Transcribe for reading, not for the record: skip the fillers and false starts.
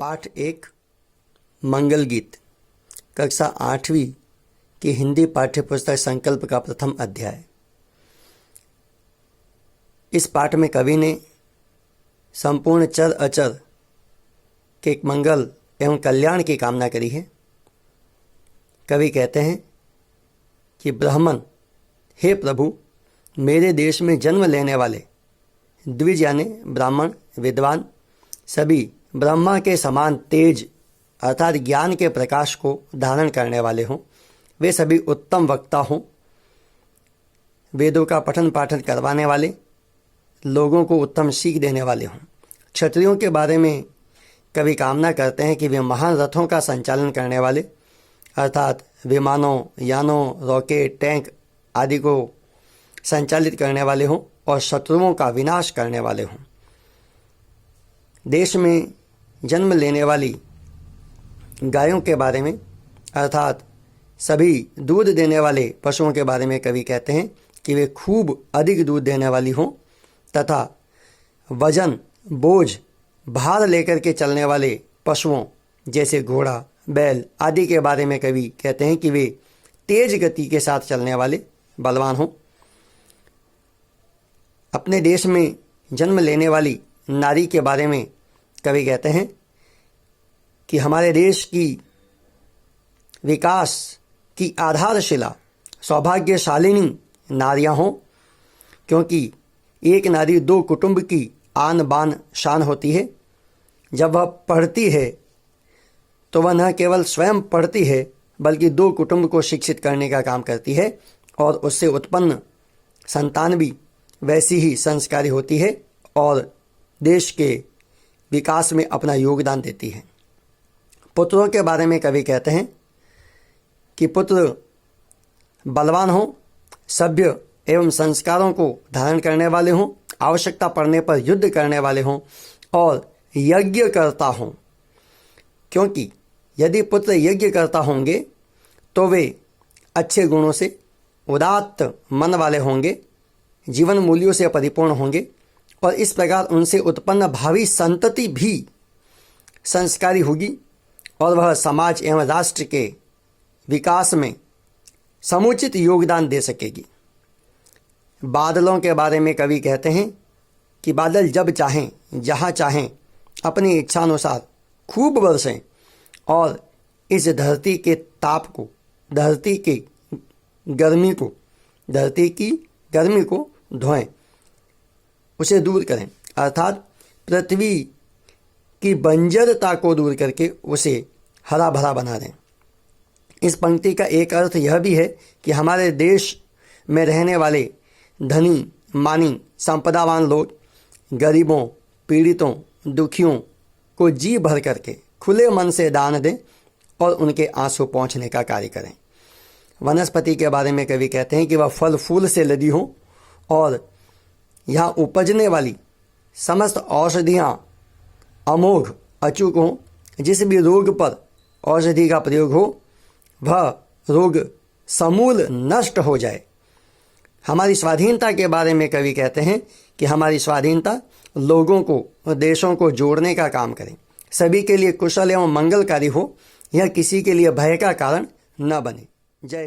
पाठ 1 मंगल गीत कक्षा 8वीं की हिंदी पाठ्यपुस्तक संकल्प का प्रथम अध्याय। इस पाठ में कवि ने संपूर्ण चर अचर के मंगल एवं कल्याण की कामना करी है। कवि कहते हैं कि ब्राह्मण, हे प्रभु, मेरे देश में जन्म लेने वाले द्विज यानी ब्राह्मण विद्वान सभी ब्रह्मा के समान तेज अर्थात ज्ञान के प्रकाश को धारण करने वाले हों, वे सभी उत्तम वक्ता हों, वेदों का पठन पाठन करवाने वाले, लोगों को उत्तम सीख देने वाले हों। क्षत्रियों के बारे में कवि कामना करते हैं कि वे महान रथों का संचालन करने वाले अर्थात विमानों, यानों, रॉकेट, टैंक आदि को संचालित करने वाले हों और शत्रुओं का विनाश करने वाले हों। देश में जन्म लेने वाली गायों के बारे में अर्थात सभी दूध देने वाले पशुओं के बारे में कवि कहते हैं कि वे खूब अधिक दूध देने वाली हों तथा वजन, बोझ, भार लेकर के चलने वाले पशुओं जैसे घोड़ा, बैल आदि के बारे में कवि कहते हैं कि वे तेज गति के साथ चलने वाले बलवान हों। अपने देश में जन्म लेने वाली नारी के बारे में कवि कहते हैं कि हमारे देश की विकास की आधारशिला सौभाग्यशालिनी नारियां हों, क्योंकि एक नारी दो कुटुंब की आन बान शान होती है। जब वह पढ़ती है तो वह न केवल स्वयं पढ़ती है बल्कि दो कुटुंब को शिक्षित करने का काम करती है और उससे उत्पन्न संतान भी वैसी ही संस्कारी होती है और देश के विकास में अपना योगदान देती है। पुत्रों के बारे में कवि कहते हैं कि पुत्र बलवान हों, सभ्य एवं संस्कारों को धारण करने वाले हों, आवश्यकता पड़ने पर युद्ध करने वाले हों और यज्ञ करता हों, क्योंकि यदि पुत्र यज्ञ करता होंगे तो वे अच्छे गुणों से उदात्त मन वाले होंगे, जीवन मूल्यों से परिपूर्ण होंगे और इस प्रकार उनसे उत्पन्न भावी संतति भी संस्कारी होगी और वह समाज एवं राष्ट्र के विकास में समुचित योगदान दे सकेगी। बादलों के बारे में कवि कहते हैं कि बादल जब चाहें, जहाँ चाहें, अपनी इच्छानुसार खूब बरसें और इस धरती के ताप को, धरती की गर्मी को धोएं, उसे दूर करें अर्थात पृथ्वी की बंजरता को दूर करके उसे हरा भरा बना दें। इस पंक्ति का एक अर्थ यह भी है कि हमारे देश में रहने वाले धनी, मानी, संपदावान लोग गरीबों, पीड़ितों, दुखियों को जी भर करके खुले मन से दान दें और उनके आंसू पहुँचने का कार्य करें। वनस्पति के बारे में कवि कहते हैं कि वह फल फूल से लदी हो और यहाँ उपजने वाली समस्त औषधियाँ अमोघ अचूक हों। जिस भी रोग पर औषधि का प्रयोग हो वह रोग समूल नष्ट हो जाए। हमारी स्वाधीनता के बारे में कवि कहते हैं कि हमारी स्वाधीनता लोगों को, देशों को जोड़ने का काम करे, सभी के लिए कुशल एवं मंगलकारी हो, यह किसी के लिए भय का कारण न बने। जय।